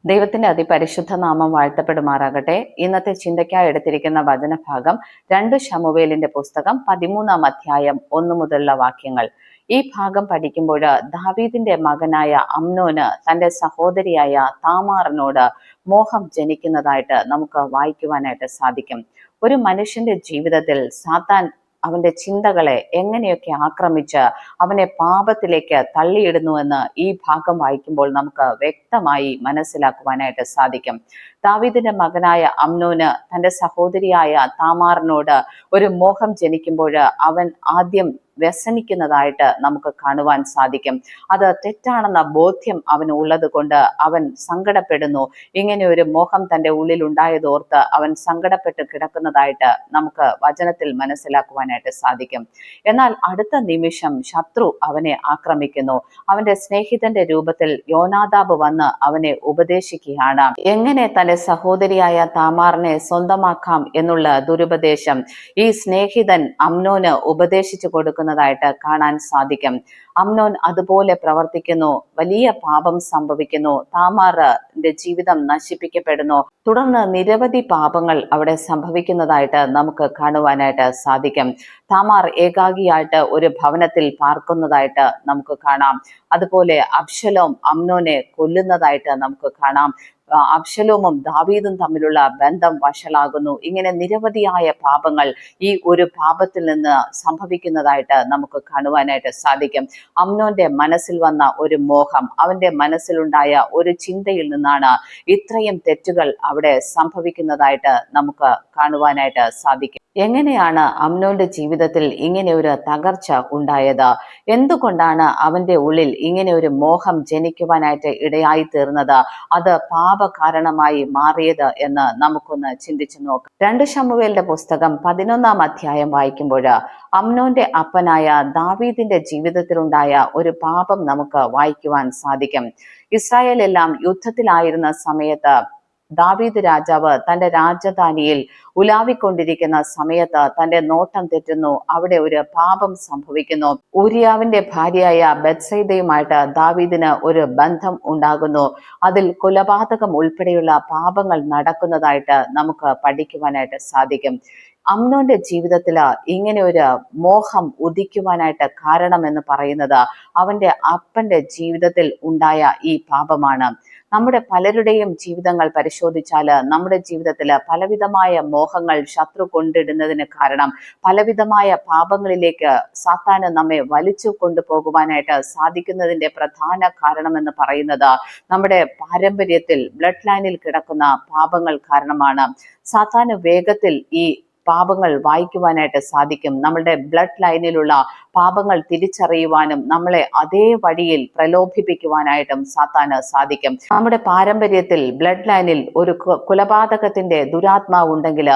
ദൈവത്തിന്റെ അതിപരിശുദ്ധ നാമം വാഴ്ത്തപ്പെടുമാറാകട്ടെ. ഇന്നത്തെ ചിന്തയ്ക്കായി എടുത്തിരിക്കുന്ന വചനഭാഗം 2 ശമൂവേലിന്റെ പുസ്തകം 13 അധ്യായം 1 മുതലുള്ള വാക്യങ്ങൾ. ഈ ഭാഗം പഠിക്കുമ്പോൾ ദാവീദിന്റെ മകനായ അമ്നോന് തന്റെ സഹോദരിയായ താമാറിനോട് മോഹം ജനിക്കുന്നതായിട്ട് നമുക്ക് വായിക്കുവാനായിട്ട് സാധിക്കും. ഒരു മനുഷ്യന്റെ ജീവിതത്തിൽ സാത്താൻ അവന്റെ ചിന്തകളെ എങ്ങനെയൊക്കെ ആക്രമിച്ച് അവനെ പാപത്തിലേക്ക് തള്ളിയിടുന്നുവെന്ന് ഈ ഭാഗം വായിക്കുമ്പോൾ നമുക്ക് വ്യക്തമായി മനസ്സിലാക്കുവാനായിട്ട് സാധിക്കും. ദാവീദിന്റെ മകനായ അമ്നോന് തന്റെ സഹോദരിയായ താമാറിനോട് ഒരു മോഹം ജനിക്കുമ്പോൾ അവൻ ആദ്യം വ്യസനിക്കുന്നതായിട്ട് നമുക്ക് കാണുവാൻ സാധിക്കും. അത് തെറ്റാണെന്ന ബോധ്യം അവന് ഉള്ളത് കൊണ്ട് അവൻ സങ്കടപ്പെടുന്നു. ഇങ്ങനെ ഒരു മോഹം തന്റെ ഉള്ളിൽ ഉണ്ടായതോർത്ത് അവൻ സങ്കടപ്പെട്ട് കിടക്കുന്നതായിട്ട് നമുക്ക് വചനത്തിൽ മനസ്സിലാക്കുവാനായിട്ട് സാധിക്കും. എന്നാൽ അടുത്ത നിമിഷം ശത്രു അവനെ ആക്രമിക്കുന്നു. അവന്റെ സ്നേഹിതന്റെ രൂപത്തിൽ യോനാദാബ് വന്ന് അവനെ ഉപദേശിക്കുകയാണ്. എങ്ങനെ തന്റെ സഹോദരിയായ താമാറിനെ സ്വന്തമാക്കാം എന്നുള്ള ദുരുപദേശം ഈ സ്നേഹിതൻ അമ്നോന് ഉപദേശിച്ചു കൊടുക്കുന്നതായിട്ട് കാണാൻ സാധിക്കും. അമ്നോൻ അതുപോലെ പ്രവർത്തിക്കുന്നു. വലിയ പാപം സംഭവിക്കുന്നു. താമാറിന്റെ ജീവിതം നശിപ്പിക്കപ്പെടുന്നു. തുടർന്ന് നിരവധി പാപങ്ങൾ അവിടെ സംഭവിക്കുന്നതായിട്ട് നമുക്ക് കാണുവാനായിട്ട് സാധിക്കും. താമാർ ഏകാഗിയായിട്ട് ഒരു ഭവനത്തിൽ പാർക്കുന്നതായിട്ട് നമുക്ക് കാണാം. അതുപോലെ അബ്ശലോം അമ്നോനെ കൊല്ലുന്നതായിട്ട് നമുക്ക് കാണാം. അബ്ശലോമും ദാവീദും തമ്മിലുള്ള ബന്ധം വഷളാകുന്നു. ഇങ്ങനെ നിരവധിയായ പാപങ്ങൾ ഈ ഒരു പാപത്തിൽ നിന്ന് സംഭവിക്കുന്നതായിട്ട് നമുക്ക് കാണുവാനായിട്ട് സാധിക്കും. അമ്നോന്റെ മനസ്സിൽ വന്ന ഒരു മോഹം, അവന്റെ മനസ്സിലുണ്ടായ ഒരു ചിന്തയിൽ നിന്നാണ് ഇത്രയും തെറ്റുകൾ അവിടെ സംഭവിക്കുന്നതായിട്ട് നമുക്ക് കാണുവാനായിട്ട് സാധിക്കും. എങ്ങനെയാണ് അമ്നോന്റെ ജീവിതത്തിൽ ഇങ്ങനെ ഒരു തകർച്ച ഉണ്ടായത്? എന്തുകൊണ്ടാണ് അവന്റെ ഉള്ളിൽ ഇങ്ങനെ ഒരു മോഹം ജനിക്കുവാനായിട്ട് ഇടയായി തീർന്നത്? അത് പാപകാരണമായി മാറിയത് എന്ന് നമുക്കൊന്ന് ചിന്തിച്ചു നോക്കാം. 2 ശമൂവേലിന്റെ പുസ്തകം 11 അധ്യായം വായിക്കുമ്പോൾ അമ്നോന്റെ അപ്പനായ ദാവീദിന്റെ ജീവിതത്തിലുണ്ടായ ഒരു പാപം നമുക്ക് വായിക്കുവാൻ സാധിക്കും. ഇസ്രായേൽ എല്ലാം യുദ്ധത്തിലായിരുന്ന സമയത്ത് ദാവീദ് രാജാവ് തന്റെ രാജധാനിയിൽ ഉലാവിക്കൊണ്ടിരിക്കുന്ന സമയത്ത് തന്റെ നോട്ടം തെറ്റുന്നു. അവിടെ ഒരു പാപം സംഭവിക്കുന്നു. ഊരിയാവിന്റെ ഭാര്യയായ ബത്സൈദയുമായിട്ട് ദാവീദിന് ഒരു ബന്ധം ഉണ്ടാകുന്നു. അതിൽ കൊലപാതകം ഉൾപ്പെടെയുള്ള പാപങ്ങൾ നടക്കുന്നതായിട്ട് നമുക്ക് പഠിക്കുവാനായിട്ട് സാധിക്കും. അമ്നോന്റെ ജീവിതത്തില് ഇങ്ങനെ ഒരു മോഹം ഉദിക്കുവാനായിട്ട് കാരണമെന്ന് പറയുന്നത് അവന്റെ അപ്പന്റെ ജീവിതത്തിൽ ഉണ്ടായ ഈ പാപമാണ്. നമ്മുടെ പലരുടെയും ജീവിതങ്ങൾ പരിശോധിച്ചാൽ നമ്മുടെ ജീവിതത്തിൽ പലവിധമായ മോഹങ്ങൾ ശത്രു കൊണ്ടിടുന്നതിന് കാരണം പലവിധമായ പാപങ്ങളിലേക്ക് സാത്താന് നമ്മെ വലിച്ചു കൊണ്ടുപോകുവാനായിട്ട് സാധിക്കുന്നതിന്റെ പ്രധാന കാരണമെന്ന് പറയുന്നത് നമ്മുടെ പാരമ്പര്യത്തിൽ ബ്ലഡ് ലൈനിൽ കിടക്കുന്ന പാപങ്ങൾ കാരണമാണ്. സാത്താന് വേഗത്തിൽ ഈ പാപങ്ങൾ വായിക്കുവാനായിട്ട് സാധിക്കും. നമ്മളുടെ ബ്ലഡ് ലൈനിലുള്ള പാപങ്ങൾ തിരിച്ചറിയുവാനും നമ്മളെ അതേ വഴിയിൽ പ്രലോഭിപ്പിക്കുവാനായിട്ടും സാത്താന് സാധിക്കും. നമ്മുടെ പാരമ്പര്യത്തിൽ ബ്ലഡ് ലൈനിൽ ഒരു കൊലപാതകത്തിന്റെ ദുരാത്മാവ് ഉണ്ടെങ്കിൽ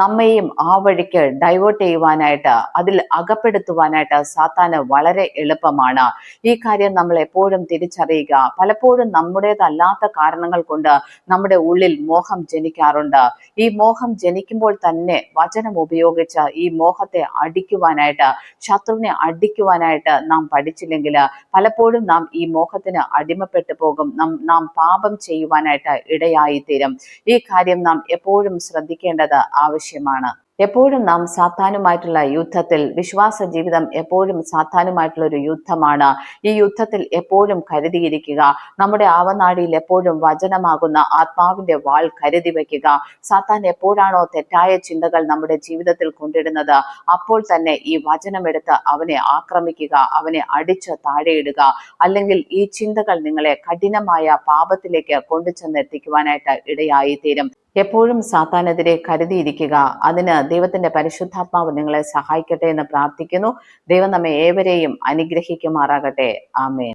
നമ്മയും ആ വഴിക്ക് ഡൈവേർട്ട് ചെയ്യുവാനായിട്ട്, അതിൽ അകപ്പെടുത്തുവാനായിട്ട് സാത്താന് വളരെ എളുപ്പമാണ്. ഈ കാര്യം നമ്മൾ എപ്പോഴും തിരിച്ചറിയുക. പലപ്പോഴും നമ്മുടേതല്ലാത്ത കാരണങ്ങൾ കൊണ്ട് നമ്മുടെ ഉള്ളിൽ മോഹം ജനിക്കാറുണ്ട്. ഈ മോഹം ജനിക്കുമ്പോൾ തന്നെ വചനം ഉപയോഗിച്ച് ഈ മോഹത്തെ അടിക്കുവാനായിട്ട്, ശത്രുവിനെ അടിക്കുവാനായിട്ട് നാം പഠിച്ചില്ലെങ്കിൽ പലപ്പോഴും നാം ഈ മോഹത്തിന് അടിമപ്പെട്ടു പോകും. നാം പാപം ചെയ്യുവാനായിട്ട് ഇടയായിത്തീരും. ഈ കാര്യം നാം എപ്പോഴും ശ്രദ്ധിക്കേണ്ടത് ആവശ്യമാണ്. എപ്പോഴും നാം സാത്താനുമായിട്ടുള്ള യുദ്ധത്തിൽ, വിശ്വാസ ജീവിതം എപ്പോഴും സാത്താനുമായിട്ടുള്ള ഒരു യുദ്ധമാണ്. ഈ യുദ്ധത്തിൽ എപ്പോഴും കരുതിയിരിക്കുക. നമ്മുടെ ആവനാഴിയിൽ എപ്പോഴും വചനമാകുന്ന ആത്മാവിന്റെ വാൾ കരുതി വയ്ക്കുക. സാത്താൻ എപ്പോഴാണോ തെറ്റായ ചിന്തകൾ നമ്മുടെ ജീവിതത്തിൽ കൊണ്ടിടുന്നത്, അപ്പോൾ തന്നെ ഈ വചനമെടുത്ത് അവനെ ആക്രമിക്കുക, അവനെ അടിച്ച് താഴെയിടുക. അല്ലെങ്കിൽ ഈ ചിന്തകൾ നിങ്ങളെ കഠിനമായ പാപത്തിലേക്ക് കൊണ്ടുചെന്നെത്തിക്കുവാനായിട്ട് ഇടയായിത്തീരും. എപ്പോഴും സാത്താനെതിരെ കരുതിയിരിക്കുക. അതിന് ദൈവത്തിന്റെ പരിശുദ്ധാത്മാവ് നിങ്ങളെ സഹായിക്കട്ടെ എന്ന് പ്രാർത്ഥിക്കുന്നു. ദൈവം നമ്മെ ഏവരെയും അനുഗ്രഹിക്കുമാറാകട്ടെ. ആമേൻ.